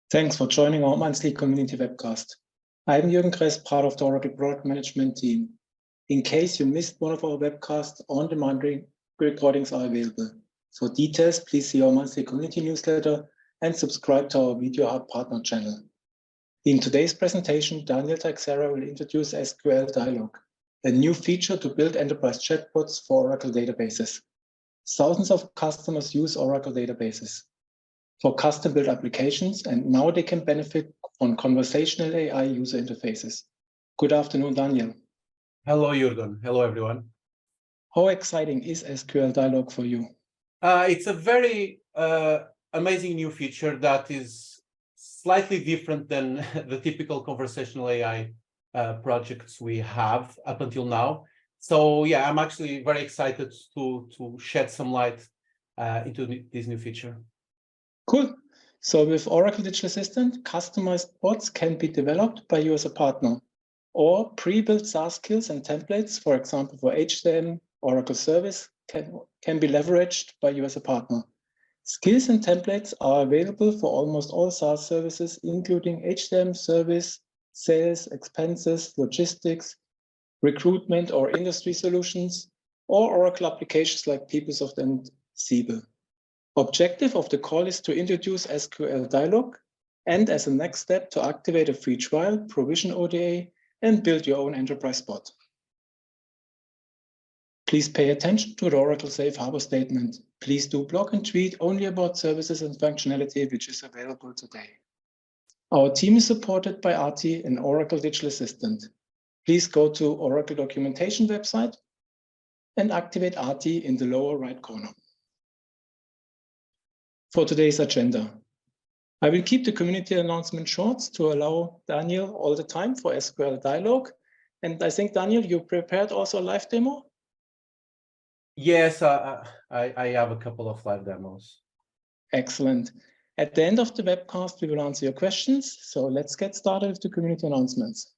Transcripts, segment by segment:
Thanks for joining our monthly community webcast. I'm Jürgen Kress, part of the Oracle Product Management team. In case you missed one of our webcasts, on-demand recordings are available. For details, please see our monthly community newsletter and subscribe to our Video Hub partner channel. In today's presentation, Daniel Teixeira will introduce SQL Dialog, a new feature to build enterprise chatbots for Oracle databases. Thousands of customers use Oracle databases for custom-built applications, and now they can benefit from conversational AI user interfaces. Good afternoon, Daniel. Hello, Jürgen. Hello, everyone. How exciting is SQL Dialog for you? It's a very amazing new feature that is slightly different than the typical conversational AI projects we have up until now. So yeah, I'm actually very excited to shed some light into this new feature. Cool. So with Oracle Digital Assistant, customized bots can be developed by you as a partner, or pre-built SaaS skills and templates, for example, for HCM, Oracle Service, can be leveraged by you as a partner. Skills and templates are available for almost all SaaS services, including HCM, Service, Sales, Expenses, Logistics, Recruitment or Industry Solutions, or Oracle applications like PeopleSoft and Siebel. Objective of the call is to introduce SQL Dialog and as a next step to activate a free trial, provision ODA, and build your own enterprise bot. Please pay attention to the Oracle Safe Harbor statement. Please do blog and tweet only about services and functionality which is available today. Our team is supported by ARTI and Oracle Digital Assistant. Please go to Oracle documentation website and activate ARTI in the lower right corner. For today's agenda, I will keep the community announcement short to allow Daniel all the time for SQL Dialog. And I think, Daniel, you prepared also a live demo? Yes, I have a couple of live demos. Excellent. At the end of the webcast, we will answer your questions. So let's get started with the community announcements.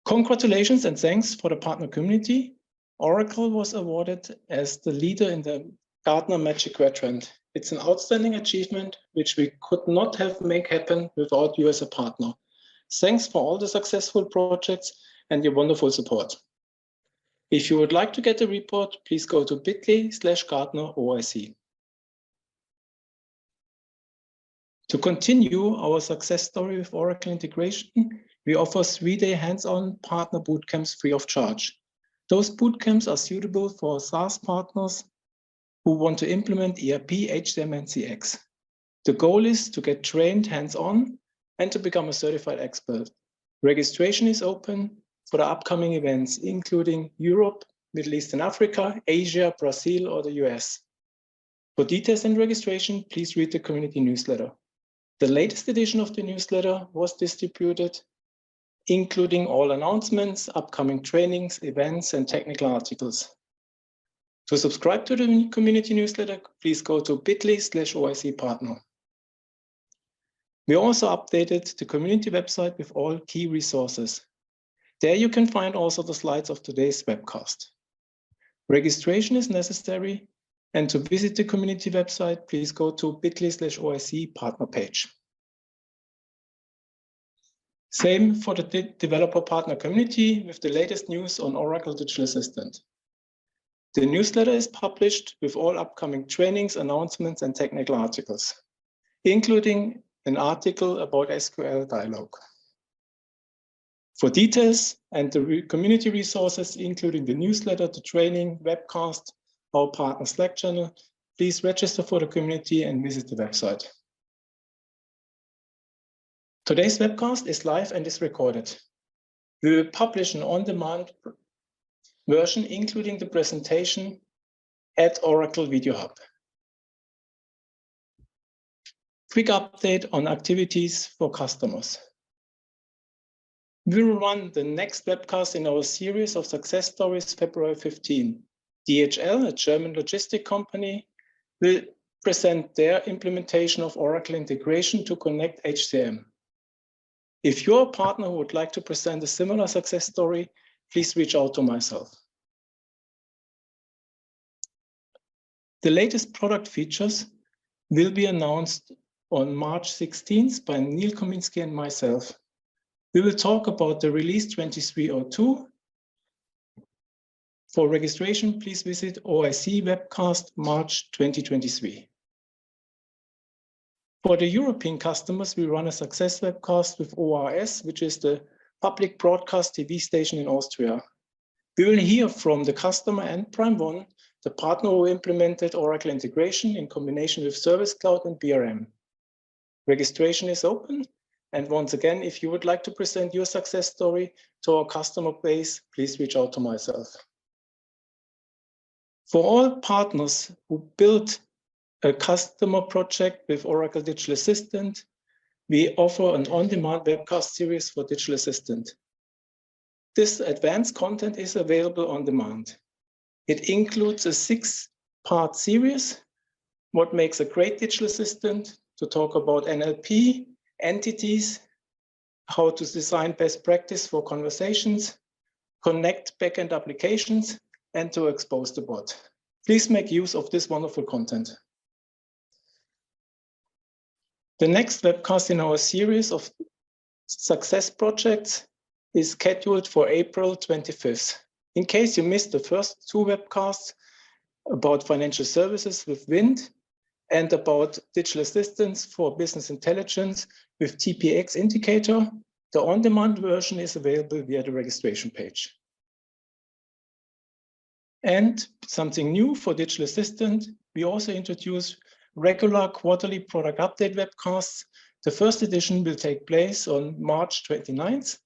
Congratulations and thanks for the partner community. Oracle was awarded as the leader in the Gartner Magic Quadrant. It's an outstanding achievement which we could not have made happen without you as a partner. Thanks for all the successful projects and your wonderful support. If you would like to get the report, please go to bit.ly/GartnerOIC. To continue our success story with Oracle integration, we offer 3-day hands-on partner bootcamps free of charge. Those bootcamps are suitable for SaaS partners who want to implement ERP, HCM, and CX. The goal is to get trained hands-on and to become a certified expert. Registration is open for the upcoming events, including Europe, Middle East and Africa, Asia, Brazil, or the US. For details and registration, please read the community newsletter. The latest edition of the newsletter was distributed, including all announcements, upcoming trainings, events, and technical articles. To subscribe to the community newsletter, please go to bit.ly/OIC partner. We also updated the community website with all key resources. There you can find also the slides of today's webcast. Registration is necessary, and to visit the community website, please go to bit.ly/OIC partner page. Same for the developer partner community with the latest news on Oracle Digital Assistant. The newsletter is published with all upcoming trainings, announcements, and technical articles, including an article about SQL Dialog. For details and the community resources, including the newsletter, the training, webcast, our partner Slack channel, please register for the community and visit the website. Today's webcast is live and is recorded. We will publish an on-demand version, including the presentation at Oracle Video Hub. Quick update on activities for customers. We will run the next webcast in our series of success stories February 15. DHL, a German logistic company, will present their implementation of Oracle integration to connect HCM. If you're a partner who would like to present a similar success story, please reach out to myself. The latest product features will be announced on March 16th by Neil Kominski and myself. We will talk about the release 2302. For registration, please visit OIC webcast March 2023. For the European customers, we run a success webcast with ORS, which is the public broadcast TV station in Austria. We will hear from the customer and PrimeOne, the partner who implemented Oracle integration in combination with Service Cloud and BRM. Registration is open. And once again, if you would like to present your success story to our customer base, please reach out to myself. For all partners who built a customer project with Oracle Digital Assistant, we offer an on-demand webcast series for Digital Assistant. This advanced content is available on demand. It includes a 6-part series, what makes a great digital assistant, to talk about NLP, entities, how to design best practice for conversations, connect backend applications, and to expose the bot. Please make use of this wonderful content. The next webcast in our series of success projects is scheduled for April 25th. In case you missed the first 2 webcasts about financial services with Wind and about digital assistance for business intelligence with TPX Indicator, the on-demand version is available via the registration page. And something new for digital assistant, we also introduce regular quarterly product update webcasts. The first edition will take place on March 29th,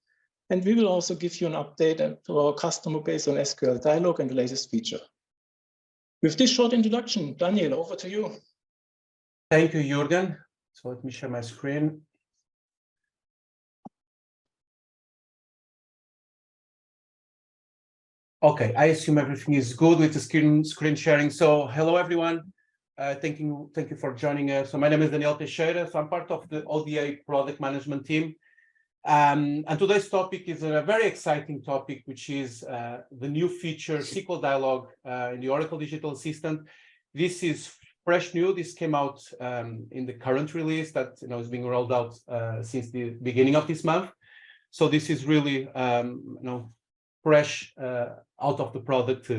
and we will also give you an update to our customer base on SQL Dialog and the latest feature. With this short introduction, Daniel, over to you. Thank you, Jürgen. So let me share my screen. Okay, I assume everything is good with the screen sharing. So hello, everyone. Thank you for joining us. So my name is Daniel Teixeira. So I'm part of the ODA product management team. And today's topic is a very exciting topic, which is the new feature SQL Dialog in the Oracle Digital Assistant. This is fresh new. This came out in the current release that is being rolled out since the beginning of this month. So this is really fresh out of the product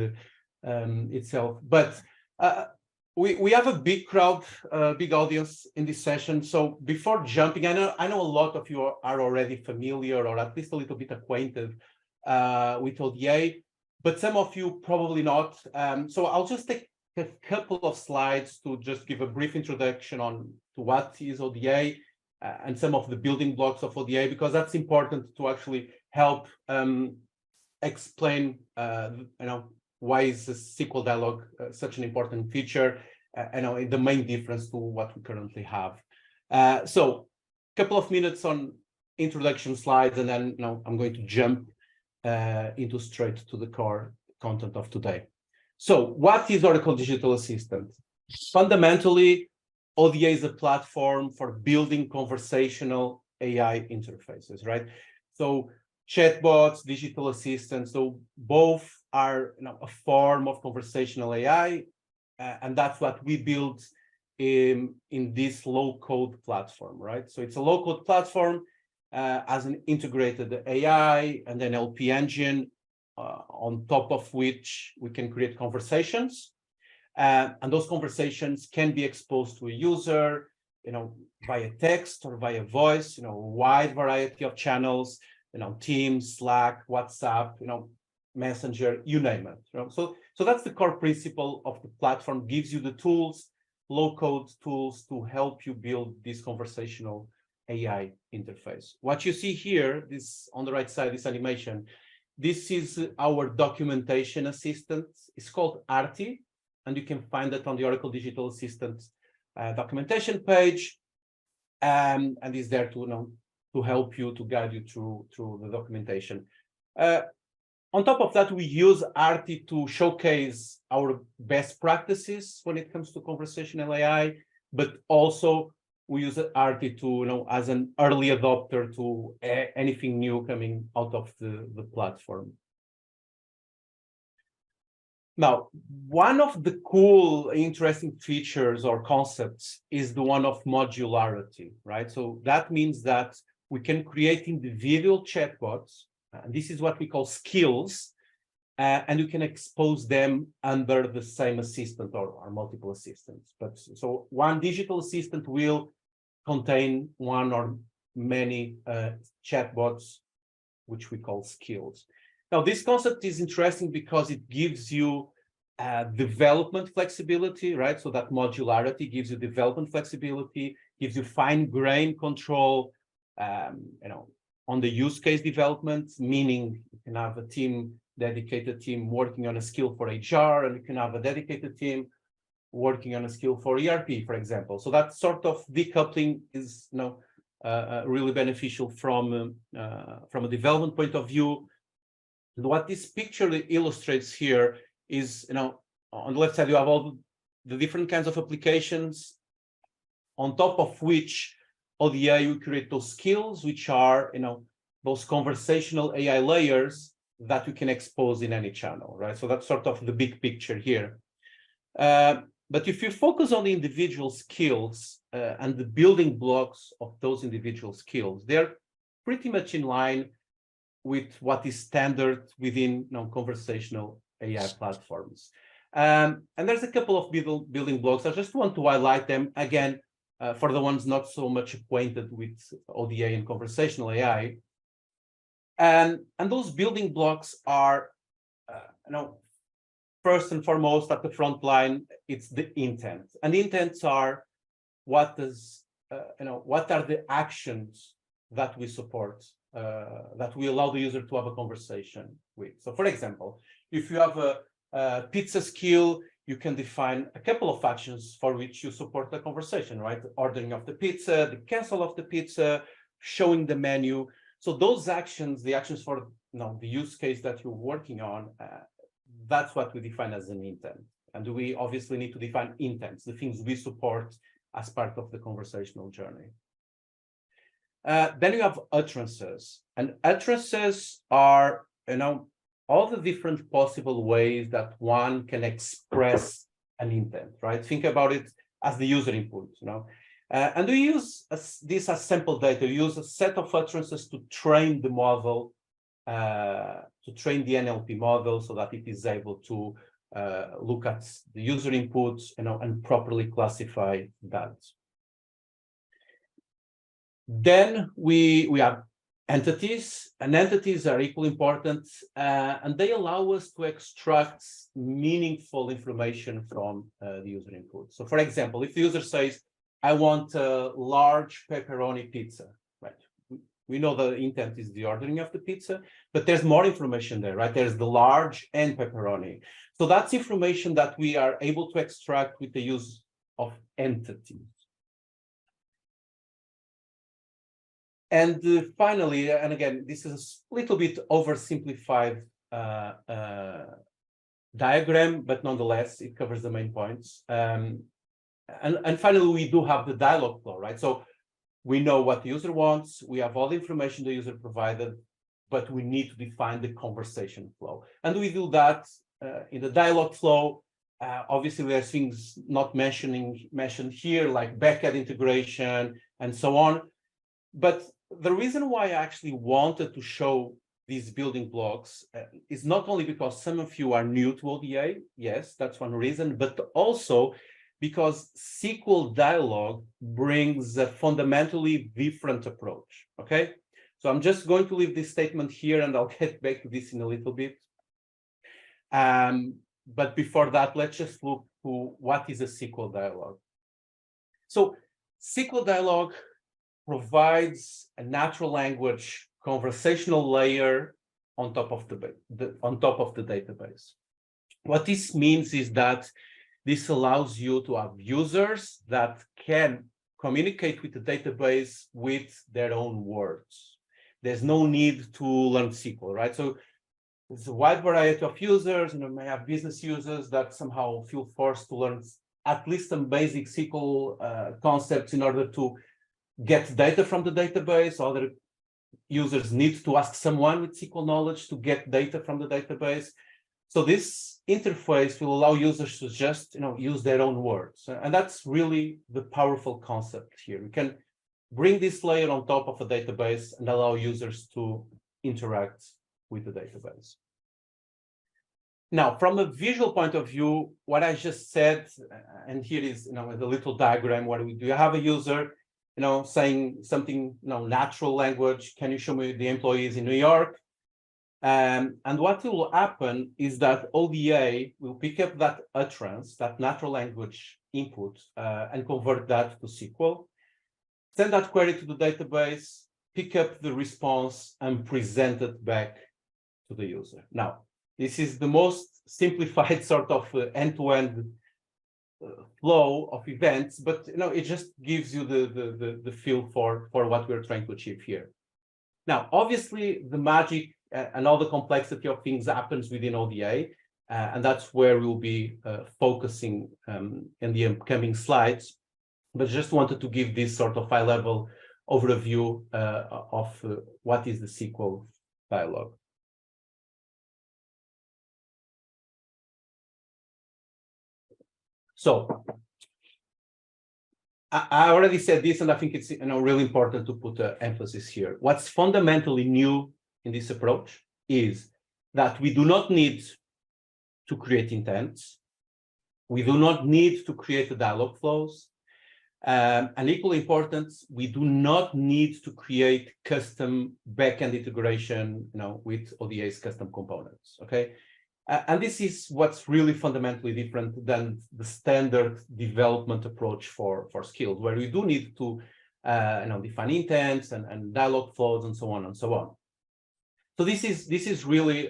itself. But we have a big crowd, big audience in this session. So before jumping, I know a lot of you are already familiar or at least a little bit acquainted with ODA, but some of you probably not. So I'll just take a couple of slides to just give a brief introduction on to what is ODA and some of the building blocks of ODA, because that's important to actually help explain why is the SQL Dialog such an important feature, the main difference to what we currently have. So a couple of minutes on introduction slides, and then I'm going to jump into straight to the core content of today. So what is Oracle Digital Assistant? Fundamentally, ODA is a platform for building conversational AI interfaces, right? So chatbots, digital assistants, so both are a form of conversational AI, and that's what we build in this low-code platform, right? So it's a low-code platform as an integrated AI and an NLP engine on top of which we can create conversations, and those conversations can be exposed to a user, via text or via voice, a wide variety of channels, Teams, Slack, WhatsApp, Messenger, you name it. So that's the core principle of the platform. Gives you the tools, low-code tools to help you build this conversational AI interface. What you see here, this on the right side, this animation, this is our documentation assistant. It's called Arti, and you can find it on the Oracle Digital Assistant documentation page, and is there to help you, to guide you through the documentation. On top of that, we use Arti to showcase our best practices when it comes to conversational AI, but also we use Arti to, as an early adopter to anything new coming out of the platform. Now, one of the cool, interesting features or concepts is the one of modularity, right? So that means that we can create individual chatbots, and this is what we call skills, and you can expose them under the same assistant or multiple assistants. But so one digital assistant will contain one or many chatbots, which we call skills. Now, this concept is interesting because it gives you development flexibility, right? So that modularity gives you development flexibility, gives you fine-grained control, on the use case development, meaning you can have a dedicated team working on a skill for HR, and you can have a dedicated team working on a skill for ERP, for example. So that sort of decoupling is really beneficial from a development point of view. And what this picture illustrates here is, on the left side, you have all the different kinds of applications on top of which ODA will create those skills, which are, those conversational AI layers that you can expose in any channel, right? So that's sort of the big picture here. But if you focus on the individual skills and the building blocks of those individual skills, they're pretty much in line with what is standard within conversational AI platforms. And there's a couple of building blocks. I just want to highlight them again for the ones not so much acquainted with ODA and conversational AI. And those building blocks are, first and foremost at the front line, it's the intent. And the intents are what are the actions that we support, that we allow the user to have a conversation with. So for example, if you have a pizza skill, you can define a couple of actions for which you support the conversation, right? Ordering of the pizza, the cancel of the pizza, showing the menu. So those actions, the actions for the use case that you're working on, that's what we define as an intent. And we obviously need to define intents, the things we support as part of the conversational journey. Then you have utterances, and utterances are, all the different possible ways that one can express an intent, right? Think about it as the user input, and we use this as sample data. We use a set of utterances to train the model, to train the NLP model so that it is able to look at the user inputs, and properly classify that. Then we have entities, and entities are equally important, and they allow us to extract meaningful information from the user input. So for example, if the user says, I want a large pepperoni pizza, right? We know the intent is the ordering of the pizza, but there's more information there, right? There's the large and pepperoni. So that's information that we are able to extract with the use of entities. And finally, and again, this is a little bit oversimplified diagram, but nonetheless, it covers the main points. And finally, we do have the dialogue flow, right? So we know what the user wants, we have all the information the user provided, but we need to define the conversation flow. And we do that in the dialogue flow. Obviously, there's things not mentioned here, like backend integration and so on. But the reason why I actually wanted to show these building blocks is not only because some of you are new to ODA, yes, that's one reason, but also because SQL-Dialog brings a fundamentally different approach, okay? So I'm just going to leave this statement here, and I'll get back to this in a little bit. But before that, let's just look to what is a SQL-Dialog. So SQL-Dialog provides a natural language conversational layer on top of the database. What this means is that this allows you to have users that can communicate with the database with their own words. There's no need to learn SQL, right? So there's a wide variety of users, and you may have business users that somehow feel forced to learn at least some basic SQL concepts in order to get data from the database. Other users need to ask someone with SQL knowledge to get data from the database. So this interface will allow users to just use their own words. And that's really the powerful concept here. We can bring this layer on top of a database and allow users to interact with the database. Now, from a visual point of view, what I just said, and here is with a little diagram, what do we do? You have a user saying something natural language. Can you show me the employees in New York? And what will happen is that ODA will pick up that utterance, that natural language input, and convert that to SQL, send that query to the database, pick up the response, and present it back to the user. Now, this is the most simplified sort of end-to-end flow of events, but it just gives you the feel for what we're trying to achieve here. Now, obviously, the magic and all the complexity of things happens within ODA, and that's where we'll be focusing in the upcoming slides. But just wanted to give this sort of high-level overview of what is the SQL dialog. So I already said this, and I think it's really important to put emphasis here. What's fundamentally new in this approach is that we do not need to create intents. We do not need to create the dialog flows. And equally important, we do not need to create custom backend integration with ODA's custom components. Okay. And this is what's really fundamentally different than the standard development approach for skills, where we do need to define intents and dialog flows and so on and so on. So this is really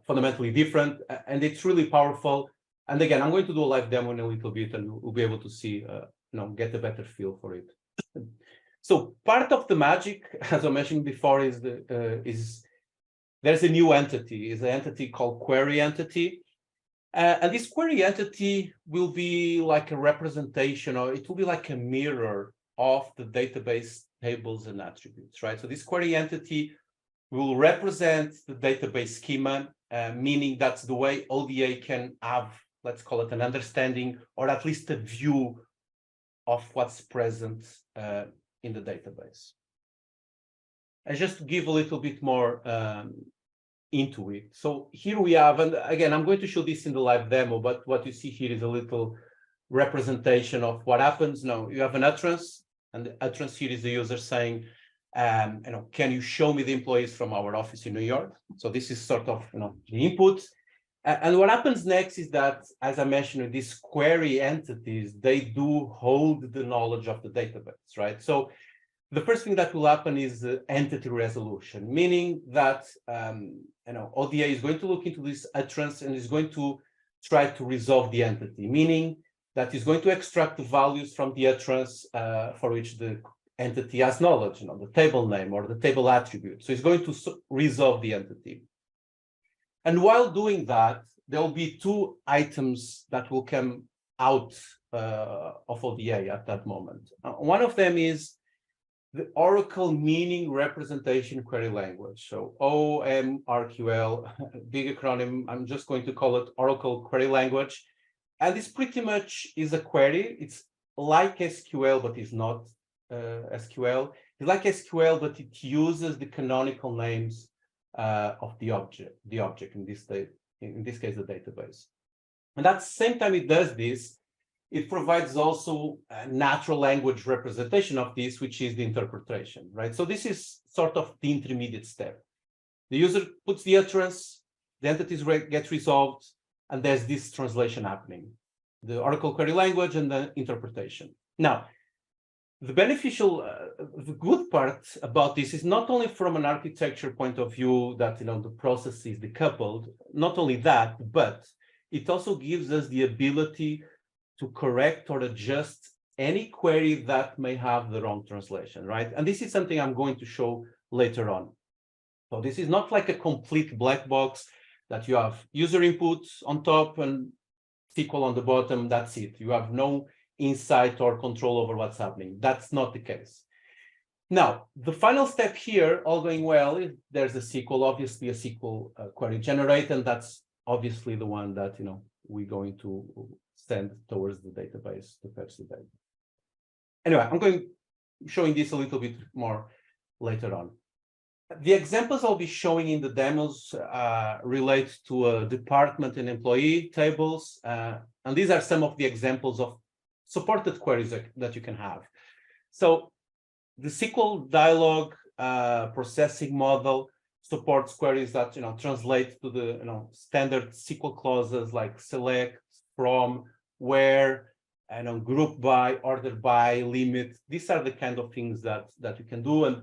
fundamentally different, and it's really powerful. And again, I'm going to do a live demo in a little bit, and we'll be able to see get a better feel for it. So part of the magic, as I mentioned before, is there's a new entity, is an entity called query entity. And this query entity will be like a representation, or it will be like a mirror of the database tables and attributes, right? So this query entity will represent the database schema, meaning that's the way ODA can have, let's call it an understanding, or at least a view of what's present in the database. And just to give a little bit more into it. So here we have, and again, I'm going to show this in the live demo, but what you see here is a little representation of what happens. Now, you have an utterance, and the utterance here is the user saying, can you show me the employees from our office in New York? So this is sort of, the input. And what happens next is that, as I mentioned, these query entities, they do hold the knowledge of the database, right? So the first thing that will happen is entity resolution, meaning that ODA is going to look into this utterance and is going to try to resolve the entity, meaning that is going to extract the values from the utterance for which the entity has knowledge, the table name or the table attribute. So it's going to resolve the entity. And while doing that, there will be two items that will come out of ODA at that moment. One of them is the Oracle meaning representation query language. So OMRQL, big acronym, I'm just going to call it Oracle query language. And this pretty much is a query. It's like SQL, but it's not SQL. It's like SQL, but it uses the canonical names of the object in this case, the database. And at the same time it does this, it provides also a natural language representation of this, which is the interpretation, right? So this is sort of the intermediate step. The user puts the utterance, the entities get resolved, and there's this translation happening, the Oracle query language and the interpretation. Now, the good part about this is not only from an architecture point of view that the process is decoupled, not only that, but it also gives us the ability to correct or adjust any query that may have the wrong translation, right? And this is something I'm going to show later on. So this is not like a complete black box that you have user inputs on top and SQL on the bottom, that's it. You have no insight or control over what's happening. That's not the case. Now, the final step here, all going well, there's a SQL, obviously a SQL query generated, and that's obviously the one that we're going to send towards the database to fetch the data. Anyway, I'm going showing this a little bit more later on. The examples I'll be showing in the demos relate to department and employee tables, and these are some of the examples of supported queries that you can have. So the SQL Dialog processing model supports queries that translate to the standard SQL clauses like select, from, where, group by, order by, limit. These are the kind of things that you can do, and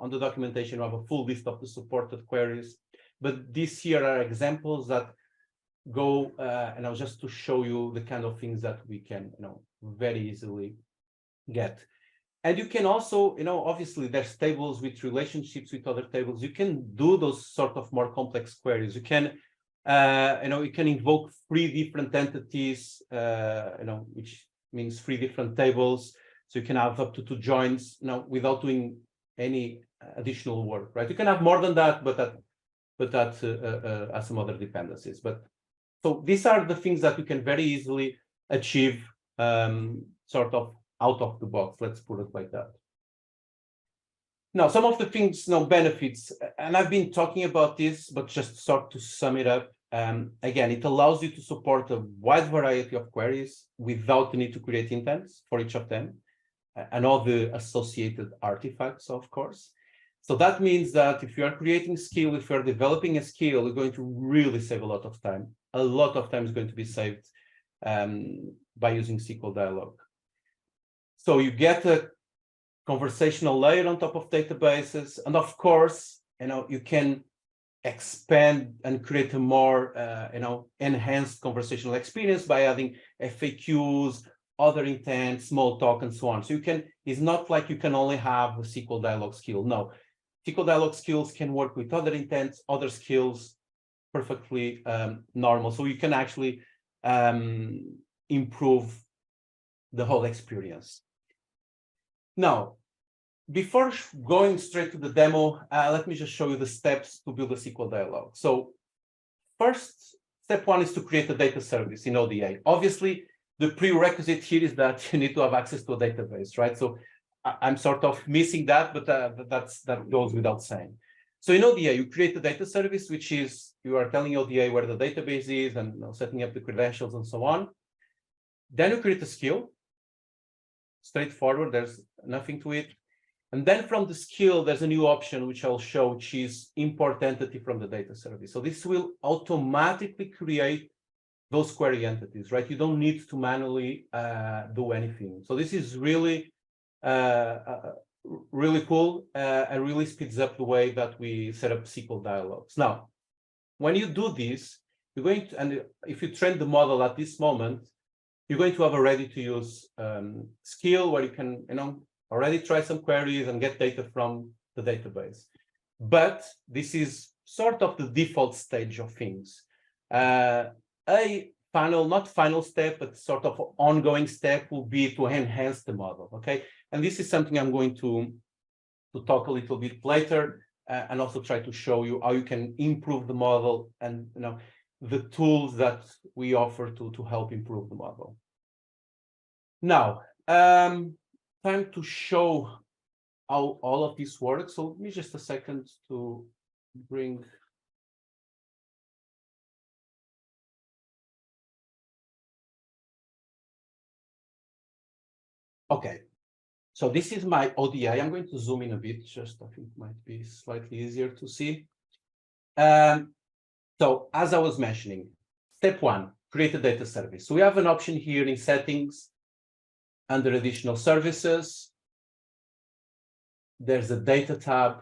on the documentation you have a full list of the supported queries. But these here are examples that go just to show you the kind of things that we can very easily get. And you can also, obviously there's tables with relationships with other tables. You can do those sort of more complex queries. You can, you can invoke 3 different entities, which means 3 different tables. So you can have up to 2 joins, without doing any additional work, right? You can have more than that, but that has some other dependencies. But so these are the things that you can very easily achieve, sort of out of the box, let's put it like that. Now, some of the things, benefits, and I've been talking about this, but just sort to sum it up. Again, it allows you to support a wide variety of queries without the need to create intents for each of them, and all the associated artifacts, of course. So that means that if you are creating skill, if you're developing a skill, you're going to really save a lot of time. A lot of time is going to be saved by using SQL Dialog. So you get a conversational layer on top of databases, and of course, you can expand and create a more, enhanced conversational experience by adding FAQs, other intent, small talk, and so on. So it's not like you can only have a SQL Dialog skill. No, SQL Dialog skills can work with other intents, other skills, perfectly normal. So you can actually improve the whole experience. Now, before going straight to the demo, let me just show you the steps to build a SQL Dialog. So first, step 1 is to create a data service in ODA. Obviously, the prerequisite here is that you need to have access to a database, right? So I'm sort of missing that, but that goes without saying. So in ODA, you create a data service, which is you are telling ODA where the database is and setting up the credentials and so on. Then you create a skill. Straightforward, there's nothing to it. And then from the skill, there's a new option, which I'll show, which is import entity from the data service. So this will automatically create those query entities, right? You don't need to manually do anything. So this is really, really cool and really speeds up the way that we set up SQL Dialogs. Now, when you do this, you're going to, and if you train the model at this moment, you're going to have a ready-to-use skill where you can, already try some queries and get data from the database. But this is sort of the default stage of things. A final, not final step, but sort of ongoing step will be to enhance the model, okay? And this is something I'm going to talk a little bit later and also try to show you how you can improve the model and, the tools that we offer to help improve the model. Now, time to show how all of this works. So give me just a second to bring. Okay, so this is my ODI. I'm going to zoom in a bit, just I think it might be slightly easier to see. So as I was mentioning, step 1, create a data service. So we have an option here in settings under additional services. There's a data tab.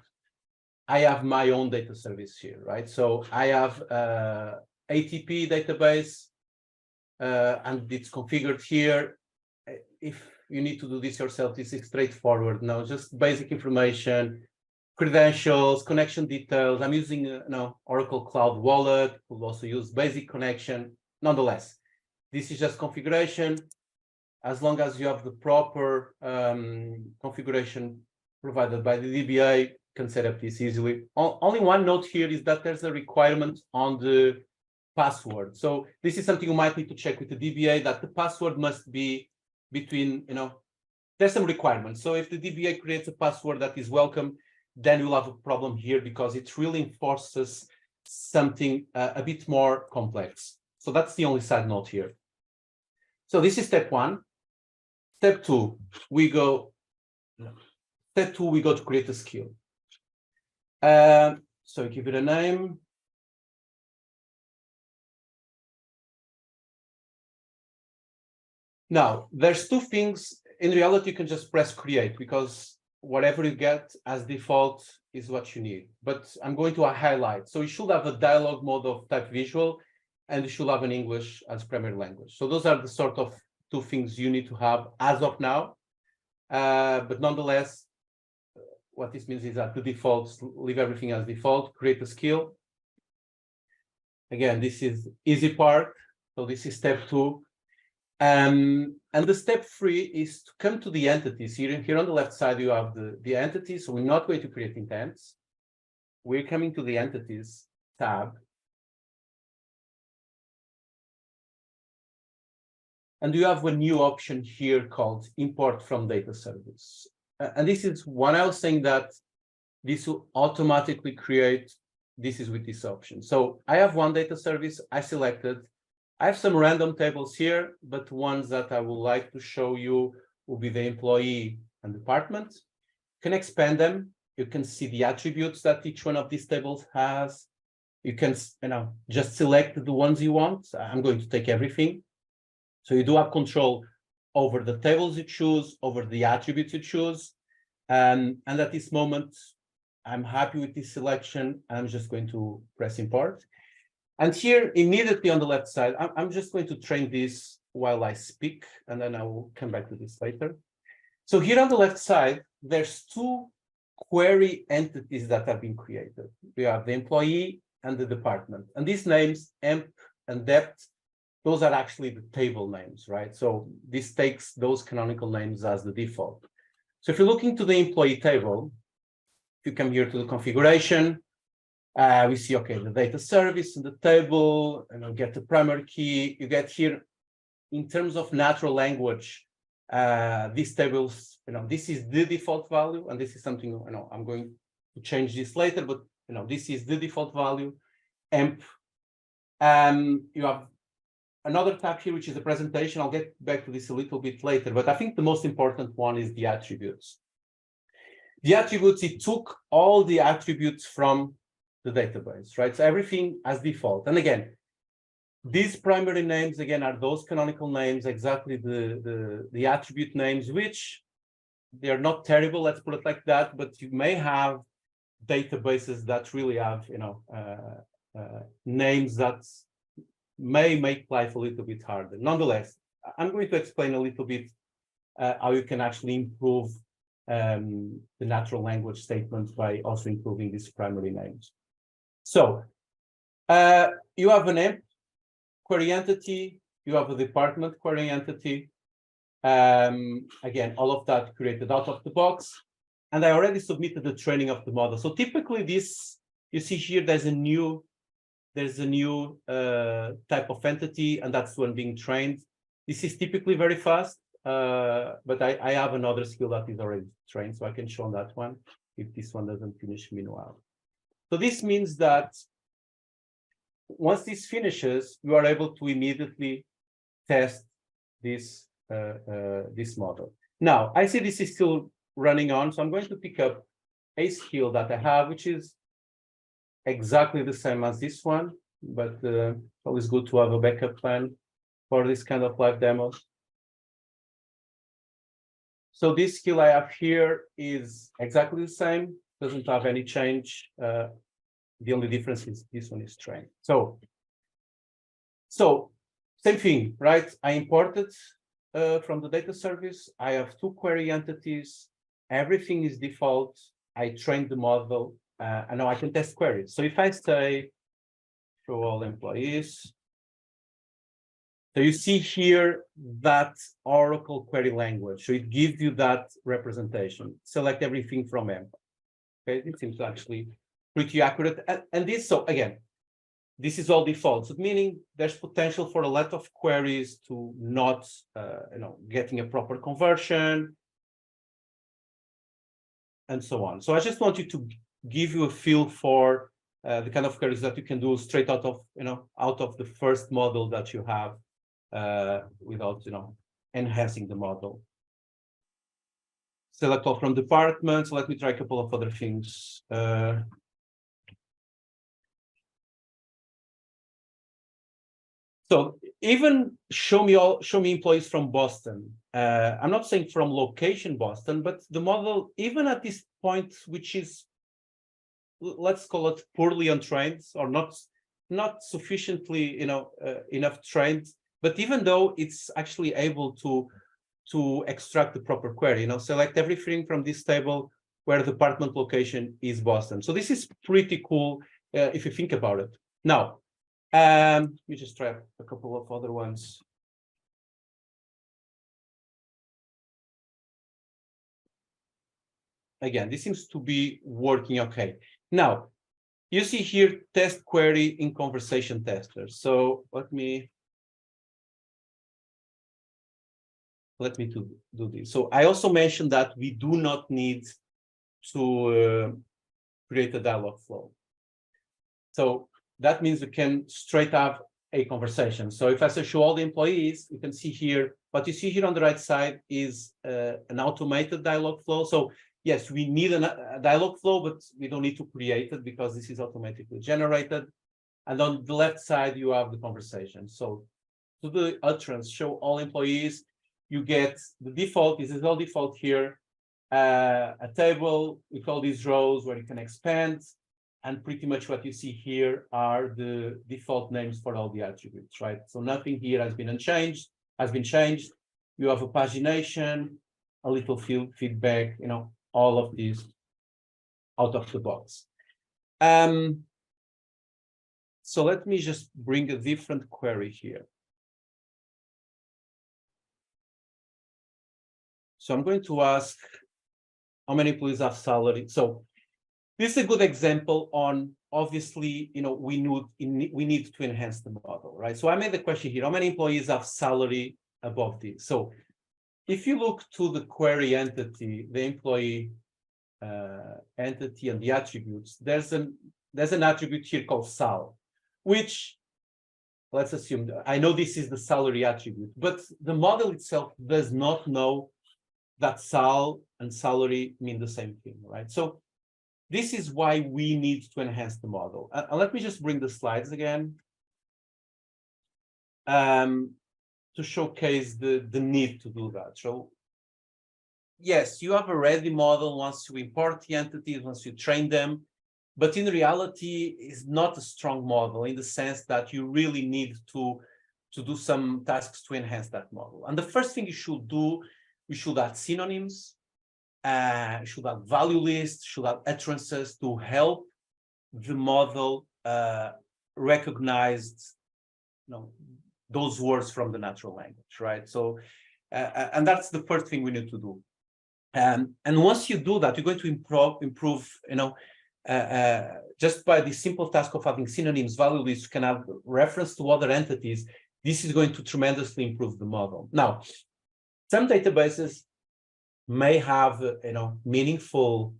I have my own data service here, right? So I have ATP database and it's configured here. If you need to do this yourself, this is straightforward. Now, just basic information, credentials, connection details. I'm using Oracle Cloud Wallet. We'll also use basic connection. Nonetheless, this is just configuration. As long as you have the proper configuration provided by the DBA, you can set up this easily. Only one note here is that there's a requirement on the password. So this is something you might need to check with the DBA, that the password must be between, there's some requirements. So if the DBA creates a password that is welcome, then you'll have a problem here because it really enforces something a bit more complex. So that's the only side note here. So this is step one. Step two, we go to create a skill. So give it a name. Now, there's two things. In reality, you can just press create because whatever you get as default is what you need. But I'm going to highlight. So you should have a dialogue mode of type visual, and you should have an English as primary language. So those are the sort of two things you need to have as of now. But nonetheless, what this means is that the defaults, leave everything as default, create a skill. Again, this is easy part. So this is step two. And the step three is to come to the entities. Here on the left side, you have the entities. So we're not going to create intents. We're coming to the entities tab. And you have a new option here called import from data service. And this is when I was saying that this will automatically create, this is with this option. So I have one data service I selected. I have some random tables here, but ones that I would like to show you will be the employee and department. You can expand them. You can see the attributes that each one of these tables has. You can, just select the ones you want. I'm going to take everything. So you do have control over the tables you choose, over the attributes you choose. And at this moment, I'm happy with this selection. I'm just going to press import. And here, immediately on the left side, I'm just going to train this while I speak, and then I will come back to this later. So here on the left side, there's two query entities that have been created. We have the employee and the department. And these names, emp and dept, those are actually the table names, right? So this takes those canonical names as the default. So if you're looking to the employee table, if you come here to the configuration, we see, okay, the data service and the table, and I'll get the primary key. You get here, in terms of natural language, these tables, this is the default value, and this is something, I'm going to change this later, but, this is the default value, emp. You have another tab here, which is the presentation. I'll get back to this a little bit later, but I think the most important one is the attributes. The attributes, it took all the attributes from the database, right? So everything as default. And again, these primary names, again, are those canonical names, exactly the attribute names, which they're not terrible, let's put it like that, but you may have databases that really have, names that may make life a little bit harder. Nonetheless, I'm going to explain a little bit how you can actually improve the natural language statements by also improving these primary names. So you have an emp query entity, you have a department query entity. Again, all of that created out of the box. And I already submitted the training of the model. So typically this, you see here, there's a new type of entity, and that's one being trained. This is typically very fast, but I have another skill that is already trained, so I can show that one if this one doesn't finish meanwhile. So this means that once this finishes, you are able to immediately test this this model. Now, I see this is still running on, so I'm going to pick up a skill that I have, which is exactly the same as this one, but always good to have a backup plan for this kind of live demos. So this skill I have here is exactly the same, doesn't have any change. The only difference is this one is trained. So same thing, right? I imported from the data service. I have two query entities. Everything is default. I trained the model, and now I can test queries. So if I say show all employees, so you see here that Oracle query language. So it gives you that representation. Select everything from emp. Okay, it seems actually pretty accurate. And this, so again, this is all default, so meaning there's potential for a lot of queries to not, getting a proper conversion, and so on. So I just wanted to give you a feel for the kind of queries that you can do straight out of, out of the first model that you have, without, enhancing the model. Select all from departments. Let me try a couple of other things. So even show me employees from Boston. I'm not saying from location Boston, but the model, even at this point, which is, let's call it poorly untrained or not sufficiently, enough trained, but even though it's actually able to extract the proper query, select everything from this table where the department location is Boston. So this is pretty cool if you think about it. Now, we just try a couple of other ones. Again, this seems to be working okay. Now, you see here test query in conversation tester. So let me do this. So I also mentioned that we do not need to create a dialog flow. So that means we can straight have a conversation. So if I say show all the employees, you can see here, what you see here on the right side is an automated dialog flow. So yes, we need a dialog flow, but we don't need to create it because this is automatically generated. And on the left side, you have the conversation. So to the utterance, show all employees, you get the default. This is all default here. A table with all these rows where you can expand. And pretty much what you see here are the default names for all the attributes, right? So nothing here has been changed. You have a pagination, a little feedback, all of these out of the box. So let me just bring a different query here. So I'm going to ask how many employees have salary. So this is a good example on, obviously, we need to enhance the model, right? So I made the question here, how many employees have salary above this? So if you look to the query entity, the employee entity and the attributes, there's an attribute here called sal, which, let's assume, I know this is the salary attribute, but the model itself does not know that sal and salary mean the same thing, right? So this is why we need to enhance the model. And let me just bring the slides again to showcase the need to do that. So yes, you have a ready model once you import the entities, once you train them, but in reality, it's not a strong model in the sense that you really need to do some tasks to enhance that model. And the first thing you should do, you should add synonyms, should have value lists, should have utterances to help the model recognize, those words from the natural language, right? So, and that's the first thing we need to do. And once you do that, you're going to improve, just by the simple task of having synonyms, value lists, you can have reference to other entities. This is going to tremendously improve the model. Now, some databases may have, meaningful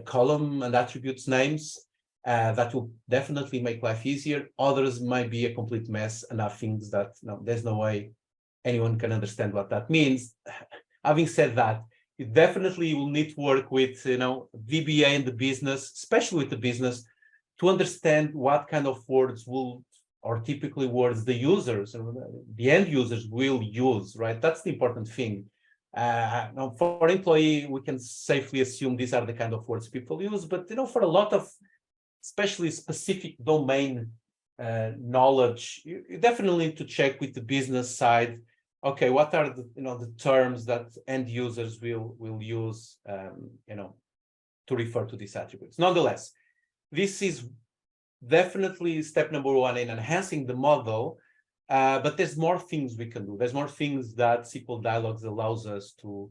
column and attributes names that will definitely make life easier. Others might be a complete mess and have things that, there's no way anyone can understand what that means. Having said that, you definitely will need to work with, VBA and the business, especially with the business, to understand what kind of words or typically words the users, the end users will use, right? That's the important thing. Now for employee, we can safely assume these are the kind of words people use, but for a lot of especially specific domain knowledge, you definitely need to check with the business side. Okay, what are the terms that end users will use to refer to these attributes? Nonetheless, this is definitely step number one in enhancing the model. But there's more things we can do. There's more things that SQL Dialogs allows us to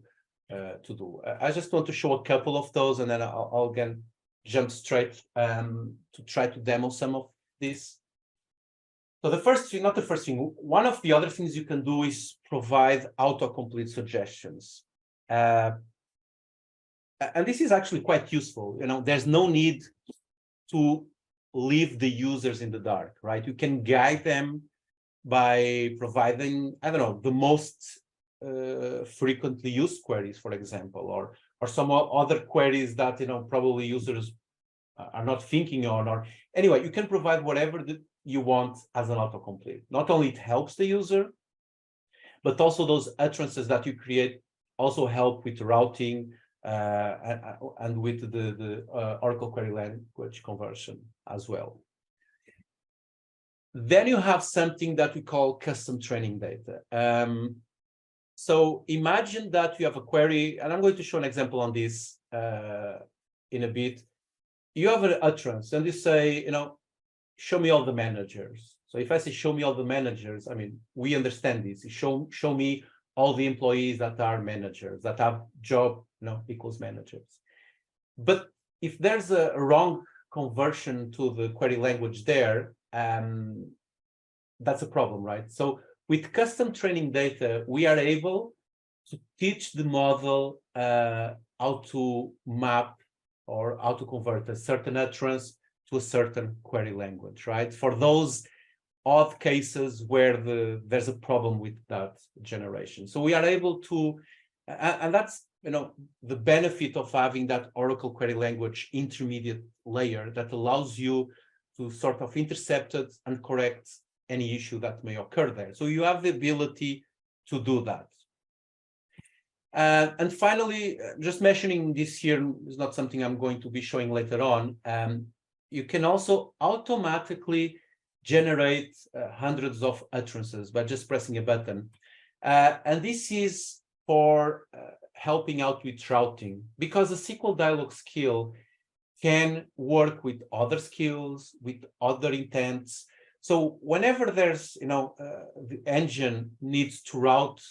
do. I just want to show a couple of those, and then I'll again jump straight to try to demo some of this. So the first thing, not the first thing, one of the other things you can do is provide autocomplete suggestions. And this is actually quite useful. There's no need to leave the users in the dark, right? You can guide them by providing, I don't know, the most frequently used queries, for example, or some other queries that probably users are not thinking on, or anyway, you can provide whatever you want as an autocomplete. Not only it helps the user, but also those utterances that you create also help with routing and with the Oracle query language conversion as well. Then you have something that we call custom training data. So imagine that you have a query, and I'm going to show an example on this in a bit. You have an utterance, and you say, show me all the managers. So if I say show me all the managers, I mean, we understand this. Show me all the employees that are managers, that have job equals managers. But if there's a wrong conversion to the query language there, that's a problem, right? So with custom training data, we are able to teach the model how to map or how to convert a certain utterance to a certain query language, right? For those odd cases where there's a problem with that generation. So we are able to, and that's the benefit of having that Oracle query language intermediate layer that allows you to sort of intercept it and correct any issue that may occur there. So you have the ability to do that. And finally, just mentioning this here is not something I'm going to be showing later on. You can also automatically generate hundreds of utterances by just pressing a button. And this is for helping out with routing, because a SQL dialog skill can work with other skills, with other intents. So whenever there's, the engine needs to route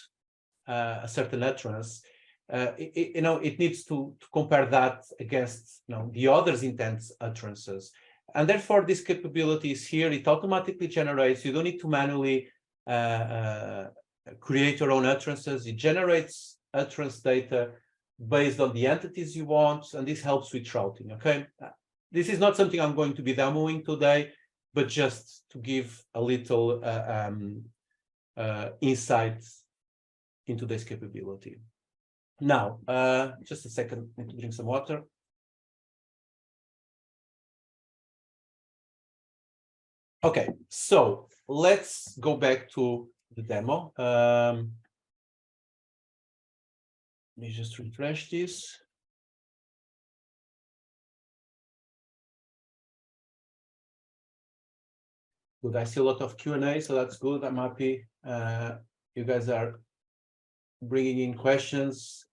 a certain utterance, it needs to compare that against the other's intents utterances. And therefore, this capability is here. It automatically generates. You don't need to manually create your own utterances. It generates utterance data based on the entities you want, and this helps with routing, okay? This is not something I'm going to be demoing today, but just to give a little insight into this capability. Now, just a second, I need to drink some water. Okay, so let's go back to the demo. Let me just refresh this. Good, I see a lot of Q&A, so that's good. I'm happy. You guys are bringing in questions.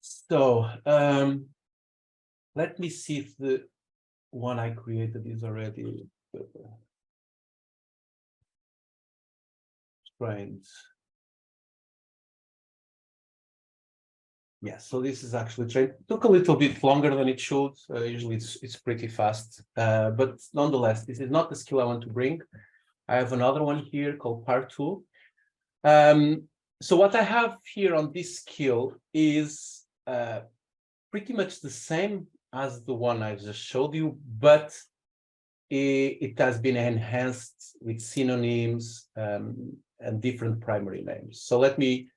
So let me see if the one I created is already trained. Yeah, so this is actually trained. Took a little bit longer than it should. Usually it's pretty fast, but nonetheless, this is not the skill I want to bring. I have another one here called part 2. So what I have here on this skill is pretty much the same as the one I just showed you, but it has been enhanced with synonyms and different primary names. So let me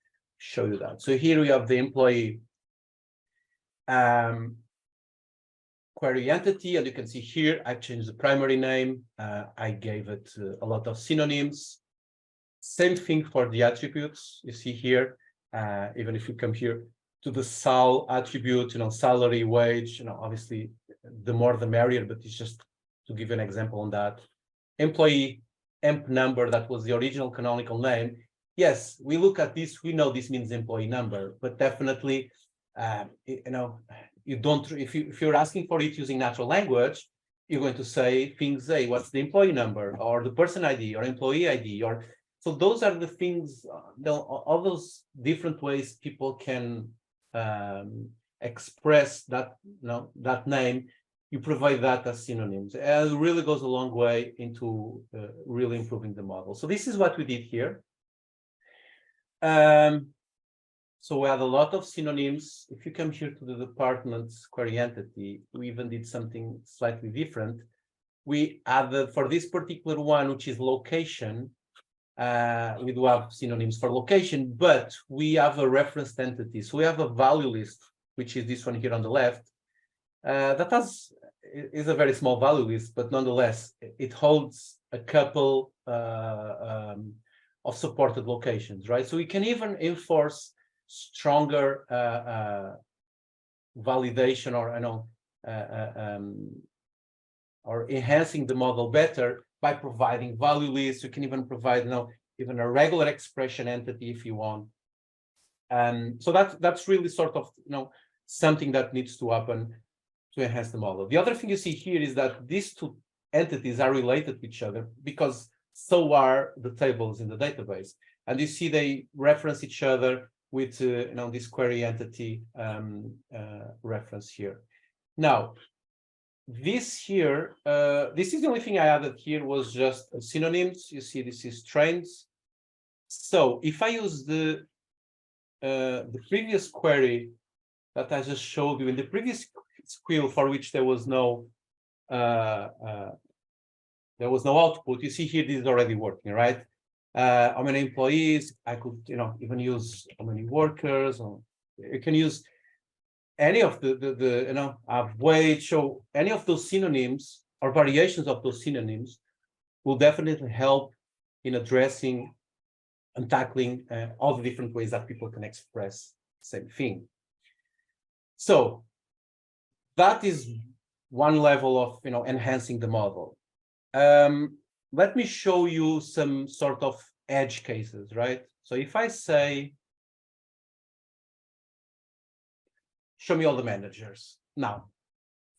show you that. So here we have the employee query entity, and you can see here I changed the primary name. I gave it a lot of synonyms. Same thing for the attributes. You see here, even if you come here to the SAL attribute, salary, wage, obviously the more the merrier, but it's just to give you an example on that. Employee emp number, that was the original canonical name. Yes, we look at this, we know this means employee number, but definitely, you don't, if you're asking for it using natural language, you're going to say things, hey, what's the employee number, or the person ID, or employee ID, or so those are the things, all those different ways people can express that, that name you provide that as synonyms. And it really goes a long way into really improving the model. So this is what we did here. So we had a lot of synonyms. If you come here to the department's query entity, we even did something slightly different. We added, for this particular one, which is location, we do have synonyms for location, but we have a referenced entity. So we have a value list, which is this one here on the left, that is a very small value list, but nonetheless, it holds a couple of supported locations, right? So we can even enforce stronger validation, or enhancing the model better by providing value lists. You can even provide, even a regular expression entity if you want. So that's really sort of, something that needs to happen to enhance the model. The other thing you see here is that these two entities are related to each other because so are the tables in the database. And you see they reference each other with, this query entity reference here. Now, this here, this is the only thing I added here was just synonyms. You see, this is trains. So if I use the previous query that I just showed you in the previous SQL for which there was no output, you see here this is already working, right? How many employees? I could, even use how many workers, or you can use any of the wage. So any of those synonyms or variations of those synonyms will definitely help in addressing and tackling all the different ways that people can express the same thing. So that is one level of enhancing the model. Let me show you some sort of edge cases, right? So if I say, show me all the managers. Now,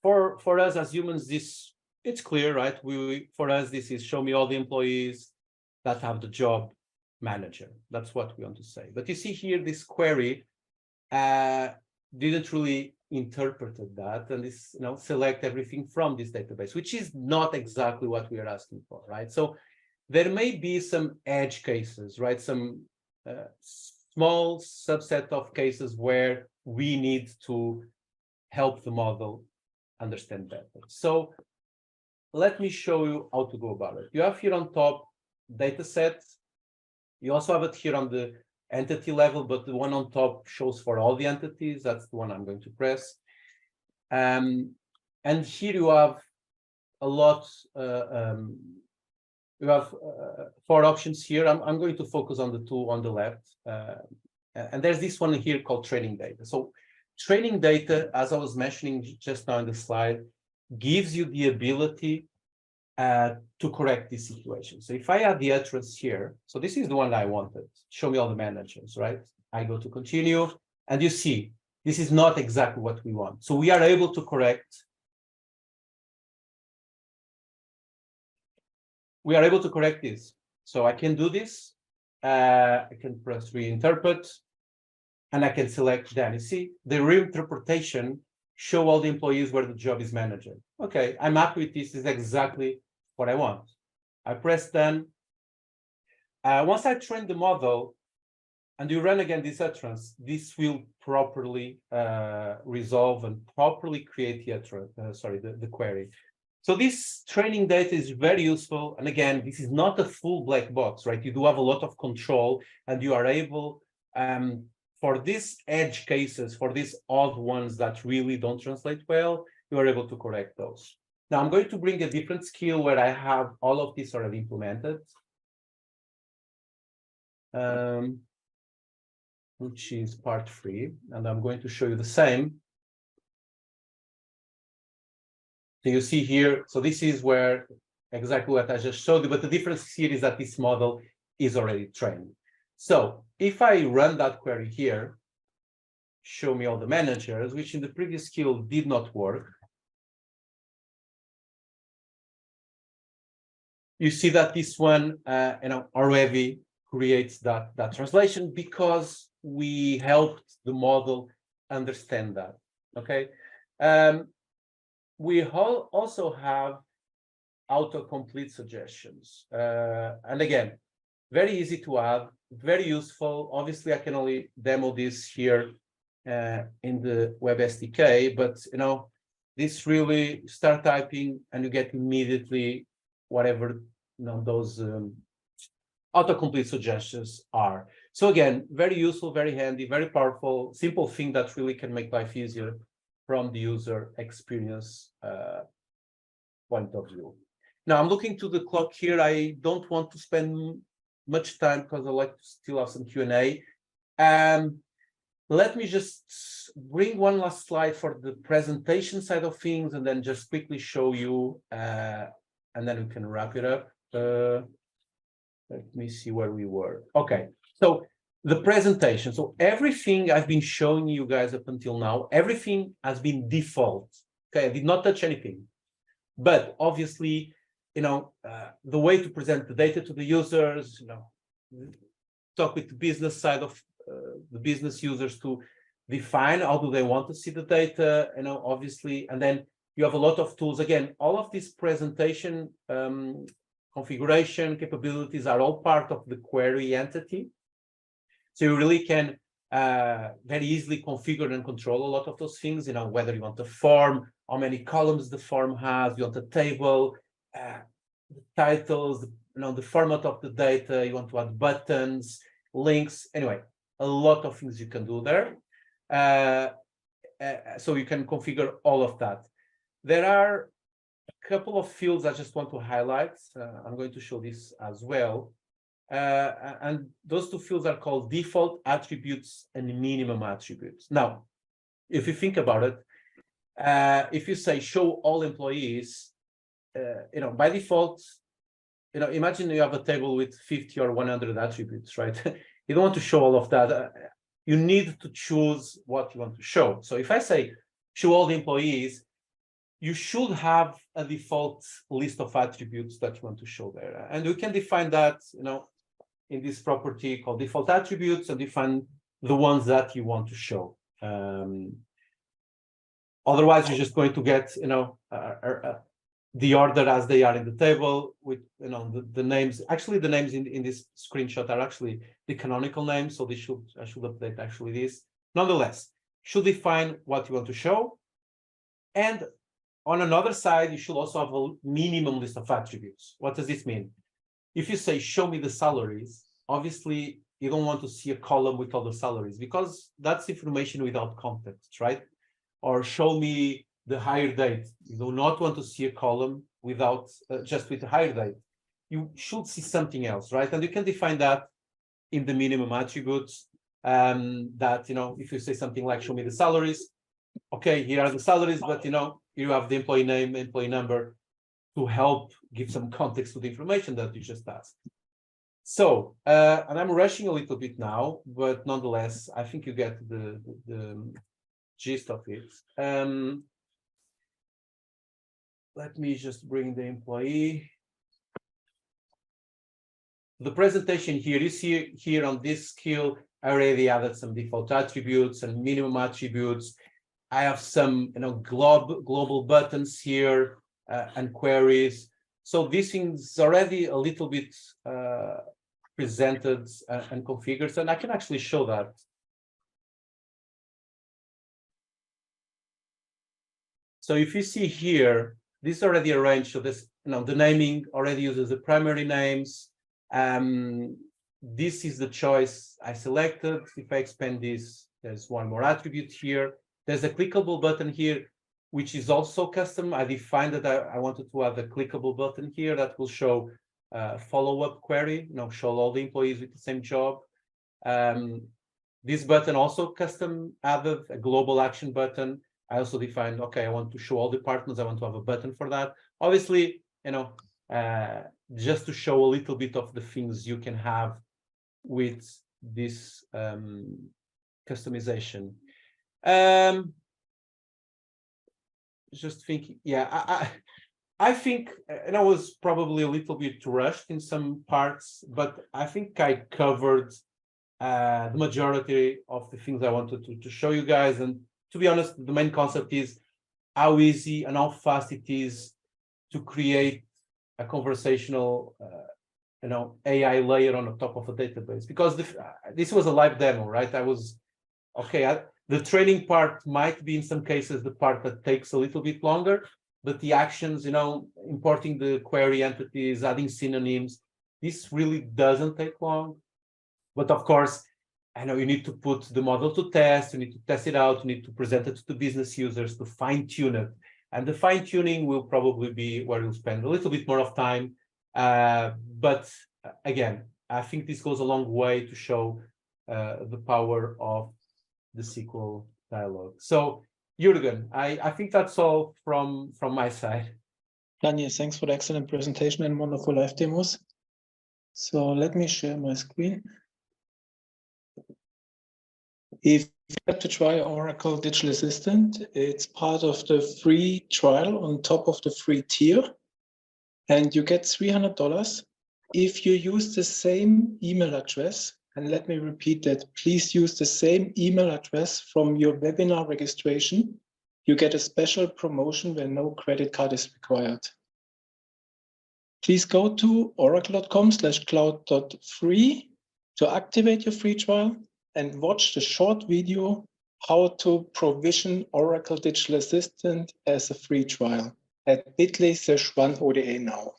for us as humans, it's clear, right? For us, this is show me all the employees that have the job manager. That's what we want to say. But you see here, this query didn't really interpret that, and this select everything from this database, which is not exactly what we are asking for, right? So there may be some edge cases, right? Some small subset of cases where we need to help the model understand better. So let me show you how to go about it. You have here on top data sets. You also have it here on the entity level, but the one on top shows for all the entities. That's the one I'm going to press. And here you have a lot. You have 4 options here. I'm going to focus on the 2 on the left. And there's this one here called training data. So training data, as I was mentioning just now in the slide, gives you the ability to correct this situation. So if I add the utterance here, so this is the one I wanted. Show me all the managers, right? I go to continue, and you see, this is not exactly what we want. So we are able to correct. We are able to correct this. So I can do this. I can press reinterpret, and I can select then. You see, the reinterpretation show all the employees where the job is manager. Okay, I'm happy with this. This is exactly what I want. I press done. Once I train the model and you run again this utterance, this will properly resolve and properly create the utterance, the query. So this training data is very useful. And again, this is not a full black box, right? You do have a lot of control, and you are able, for these edge cases, for these odd ones that really don't translate well, you are able to correct those. Now I'm going to bring a different skill where I have all of this already implemented, which is part 3, and I'm going to show you the same. So you see here, so this is where exactly what I just showed you, but the difference here is that this model is already trained. So if I run that query here, show me all the managers, which in the previous skill did not work. You see that this one, already creates that translation because we helped the model understand that. Okay. we also have autocomplete suggestions. And again, very easy to add, very useful. Obviously, I can only demo this here in the web SDK, but this really start typing and you get immediately whatever those autocomplete suggestions are. So again, very useful, very handy, very powerful, simple thing that really can make life easier from the user experience point of view. Now I'm looking to the clock here. I don't want to spend much time because I like to still have some Q&A. Let me just bring one last slide for the presentation side of things and then just quickly show you, and then we can wrap it up. Let me see where we were. Okay, so the presentation. So everything I've been showing you guys up until now, everything has been default. Okay, I did not touch anything. But obviously, the way to present the data to the users, talk with the business side of the business users to define how do they want to see the data, obviously, and then you have a lot of tools. Again, all of this presentation configuration capabilities are all part of the query entity. So you really can very easily configure and control a lot of those things, whether you want a form, how many columns the form has, you want a table, the titles, the format of the data, you want to add buttons, links, anyway, a lot of things you can do there. So you can configure all of that. There are a couple of fields I just want to highlight. I'm going to show this as well. And those two fields are called default attributes and minimum attributes. Now, if you think about it, if you say show all employees, by default, imagine you have a table with 50 or 100 attributes, right? You don't want to show all of that. You need to choose what you want to show. So if I say show all the employees, you should have a default list of attributes that you want to show there. And we can define that, in this property called default attributes, and define the ones that you want to show. Otherwise, you're just going to get, the order as they are in the table with, the names. Actually, the names in this screenshot are actually the canonical names. So I should update actually this. Nonetheless, should define what you want to show. And on another side, you should also have a minimum list of attributes. What does this mean? If you say, show me the salaries, obviously, you don't want to see a column with all the salaries because that's information without context, right? Or show me the hire date. You do not want to see a column without just with the hire date. You should see something else, right? And you can define that in the minimum attributes. That, if you say something like show me the salaries, okay, here are the salaries, but you have the employee name, employee number to help give some context to the information that you just asked. So, and I'm rushing a little bit now, but nonetheless, I think you get the gist of it. Let me just bring the employee. The presentation here, you see here on this skill, I already added some default attributes and minimum attributes. I have some, global buttons here and queries. So this thing's already a little bit presented and configured, and I can actually show that. So if you see here, this is already arranged. So this, the naming already uses the primary names. This is the choice I selected. If I expand this, there's one more attribute here. There's a clickable button here, which is also custom. I defined that I wanted to have a clickable button here that will show follow-up query, show all the employees with the same job. This button also custom added a global action button. I also defined, okay, I want to show all departments. I want to have a button for that. Obviously, just to show a little bit of the things you can have with this customization. Just thinking, yeah, I think, and I was probably a little bit rushed in some parts, but I think I covered the majority of the things I wanted to show you guys. And to be honest, the main concept is how easy and how fast it is to create a conversational AI layer on the top of a database. Because this was a live demo, right? The training part might be in some cases the part that takes a little bit longer, but the actions, importing the query entities, adding synonyms, this really doesn't take long. But of course, I know you need to put the model to test, you need to test it out, you need to present it to the business users to fine tune it. And the fine tuning will probably be where you'll spend a little bit more of time. But again, I think this goes a long way to show the power of the SQL dialog. So Jürgen, I think that's all from my side. Daniel, thanks for the excellent presentation and wonderful live demos. So let me share my screen. If you have to try Oracle Digital Assistant, it's part of the free trial on top of the free tier, and you get $300 if you use the same email address. And let me repeat that, please use the same email address from your webinar registration. You get a special promotion where no credit card is required. Please go to oracle.com/cloud.free to activate your free trial and watch the short video how to provision Oracle Digital Assistant as a free trial at bit.ly/1ODA now.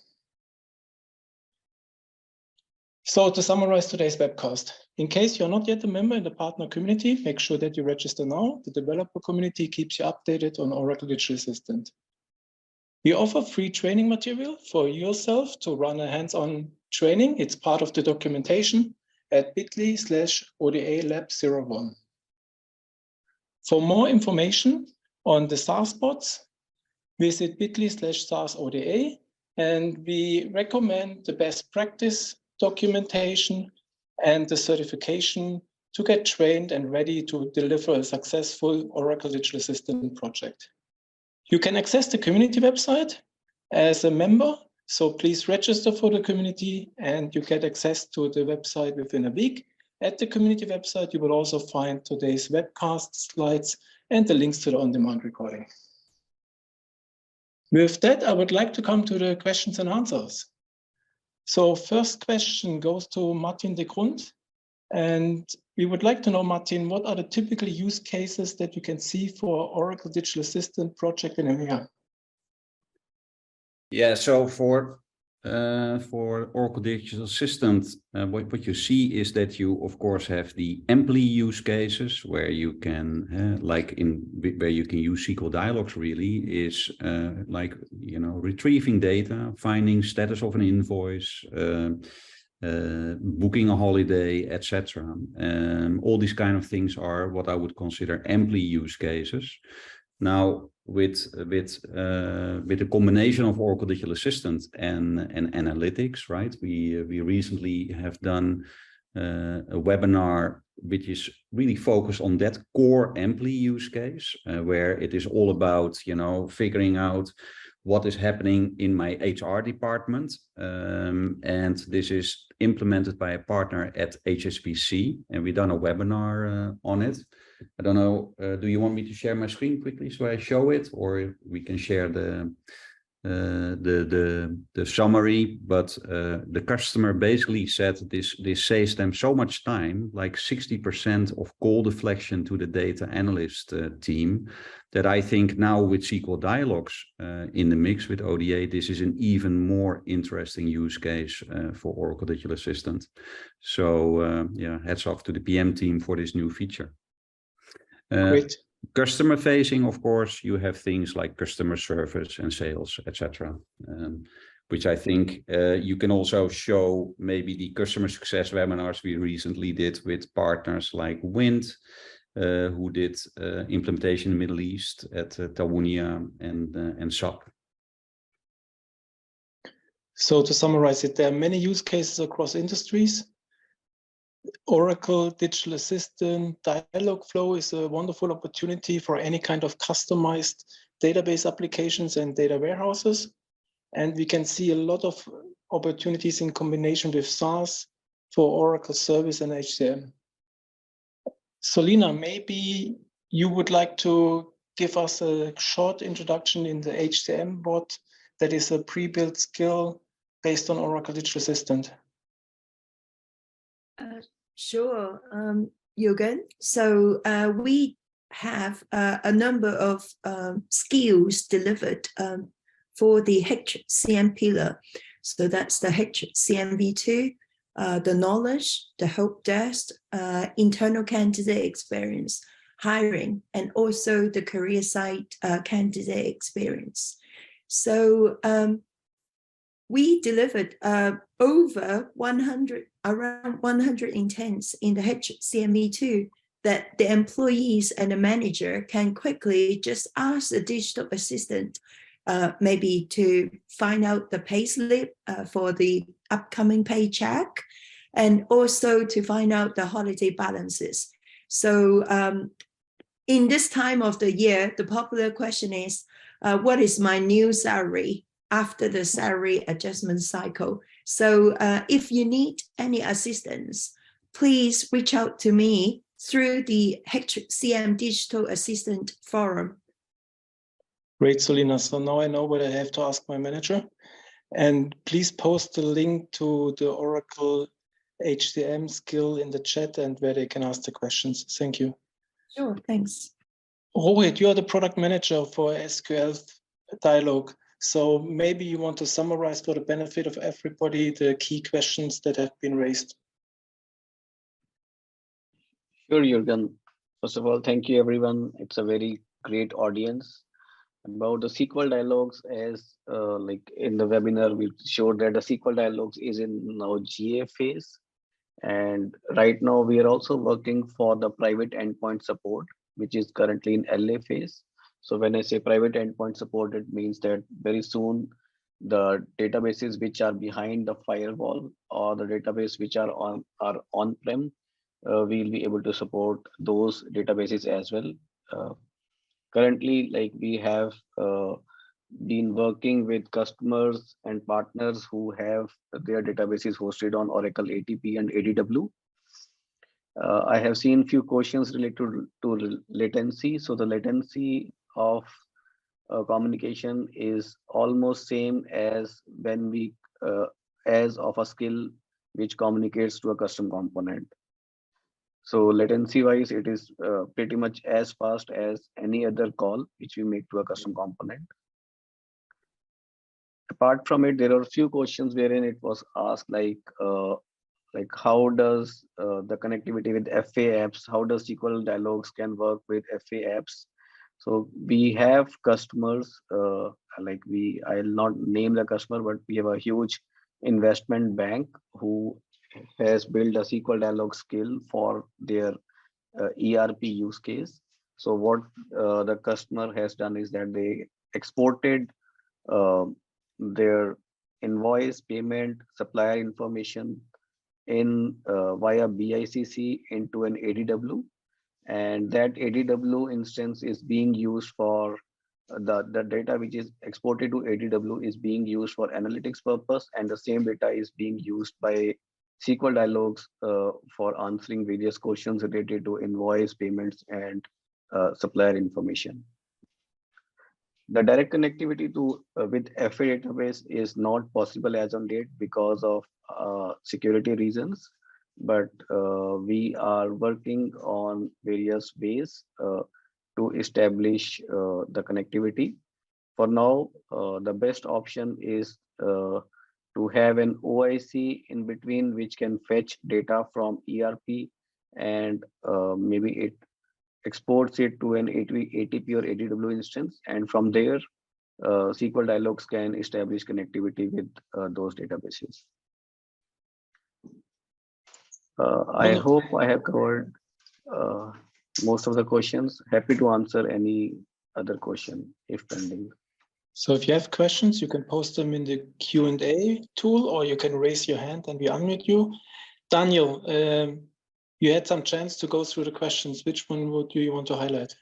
So to summarize today's webcast, in case you're not yet a member in the partner community, make sure that you register now. The developer community keeps you updated on Oracle Digital Assistant. We offer free training material for yourself to run a hands-on training. It's part of the documentation at bit.ly/ODA Lab 01. For more information on the SaaS bots, visit bit.ly/SaaSODA, and we recommend the best practice documentation and the certification to get trained and ready to deliver a successful Oracle Digital Assistant project. You can access the community website as a member, so please register for the community and you get access to the website within a week. At the community website, you will also find today's webcast slides and the links to the on-demand recording. With that, I would like to come to the questions and answers. So first question goes to Martin de Grund. And we would like to know, Martin, what are the typical use cases that you can see for Oracle Digital Assistant project in EMEA? Yeah, so for Oracle Digital Assistant, what you see is that you, of course, have the employee use cases where you can, where you can use SQL Dialogs. Really is retrieving data, finding status of an invoice, booking a holiday, etc. All these kind of things are what I would consider employee use cases. Now, with a combination of Oracle Digital Assistant and analytics, right? We recently have done a webinar which is really focused on that core employee use case, where it is all about figuring out what is happening in my HR department, and this is implemented by a partner at HSBC, and we've done a webinar on it. I don't know, do you want me to share my screen quickly so I show it, or we can share the summary? But the customer basically said this saves them so much time, like 60% of call deflection to the data analyst team, that I think now with SQL Dialogs in the mix with ODA, this is an even more interesting use case for Oracle Digital Assistant. So yeah, hats off to the PM team for this new feature. Great. Customer facing, of course, you have things like customer service and sales, etc., which I think you can also show maybe the customer success webinars we recently did with partners like Wind, who did implementation in the Middle East at Tawunia and SAP. So to summarize it, there are many use cases across industries. Oracle Digital Assistant Dialog Flow is a wonderful opportunity for any kind of customized database applications and data warehouses. And we can see a lot of opportunities in combination with SaaS for Oracle Service and HCM. Solina, maybe you would like to give us a short introduction in the HCM bot that is a pre-built skill based on Oracle Digital Assistant? Sure, Jürgen. So we have a number of skills delivered for the HCM pillar. So that's the HCM V2, the knowledge, the help desk, internal candidate experience, hiring, and also the career site candidate experience. So we delivered over 100, around 100 intents in the HCM V2 that the employees and the manager can quickly just ask the digital assistant maybe to find out the pay slip for the upcoming paycheck, and also to find out the holiday balances. So in this time of the year, the popular question is, what is my new salary after the salary adjustment cycle? So if you need any assistance, please reach out to me through the HCM Digital Assistant Forum. Great, Solina. So now I know what I have to ask my manager. And please post the link to the Oracle HCM skill in the chat and where they can ask the questions. Thank you. Sure, thanks. Rohit, you are the product manager for SQL Dialog. So maybe you want to summarize for the benefit of everybody the key questions that have been raised. Sure, Jürgen. First of all, thank you, everyone. It's a very great audience. About the SQL Dialogs, as like in the webinar, we showed that the SQL Dialogs is in now GA phase. And right now, we are also working for the private endpoint support, which is currently in LA phase. So when I say private endpoint support, it means that very soon the databases which are behind the firewall or the database which are on-prem, we'll be able to support those databases as well. Currently, like we have been working with customers and partners who have their databases hosted on Oracle ATP and ADW. I have seen few questions related to latency. So the latency of communication is almost same as when we as of a skill which communicates to a custom component. So latency wise, it is pretty much as fast as any other call which we make to a custom component. Apart from it, there are a few questions wherein it was asked like how does the connectivity with FA apps, how does SQL Dialogs can work with FA apps? So we have customers like I'll not name the customer, but we have a huge investment bank who has built a SQL Dialog skill for their ERP use case. So what the customer has done is that they exported their invoice, payment, supplier information in via BICC into an ADW, and that ADW instance is being used for the data which is exported to ADW is being used for analytics purpose, and the same data is being used by SQL Dialogs for answering various questions related to invoice, payments, and supplier information. The direct connectivity to with FA database is not possible as on date because of security reasons, but we are working on various ways to establish the connectivity. For now, the best option is to have an OIC in between which can fetch data from ERP and maybe it exports it to an ATP or ADW instance, and from there SQL Dialogs can establish connectivity with those databases. I hope I have covered most of the questions. Happy to answer any other question if pending. So if you have questions, you can post them in the Q&A tool, or you can raise your hand and we unmute you. Daniel, you had some chance to go through the questions. Which one would you want to highlight?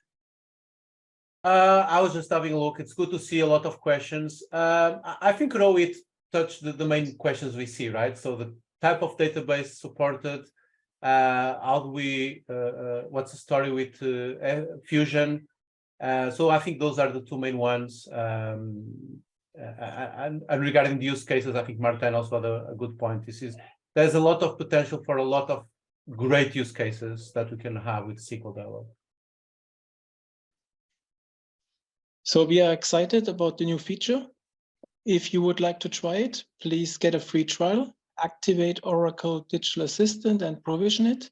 I was just having a look. It's good to see a lot of questions. I think Rohit touched the main questions we see, right? So the type of database supported, how do we, what's the story with Fusion? So I think those are the two main ones. And regarding the use cases, I think Martin also had a good point. There's a lot of potential for a lot of great use cases that we can have with SQL Dialog. So we are excited about the new feature. If you would like to try it, please get a free trial, activate Oracle Digital Assistant and provision it.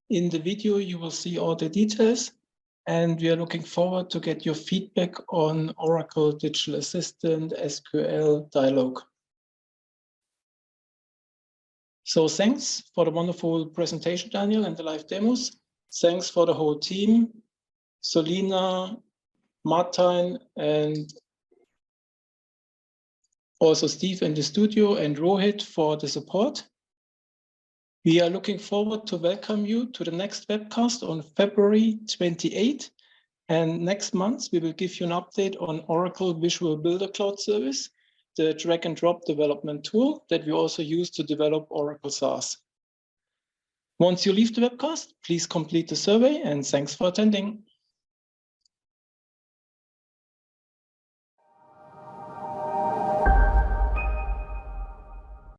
In the video, you will see all the details, and we are looking forward to get your feedback on Oracle Digital Assistant SQL Dialog. So thanks for the wonderful presentation, Daniel, and the live demos. Thanks for the whole team, Solina, Martin, and also Steve in the studio, and Rohit for the support. We are looking forward to welcome you to the next webcast on February 28th. And next month, we will give you an update on Oracle Visual Builder Cloud Service, the drag and drop development tool that we also use to develop Oracle SaaS. Once you leave the webcast, please complete the survey, and thanks for attending.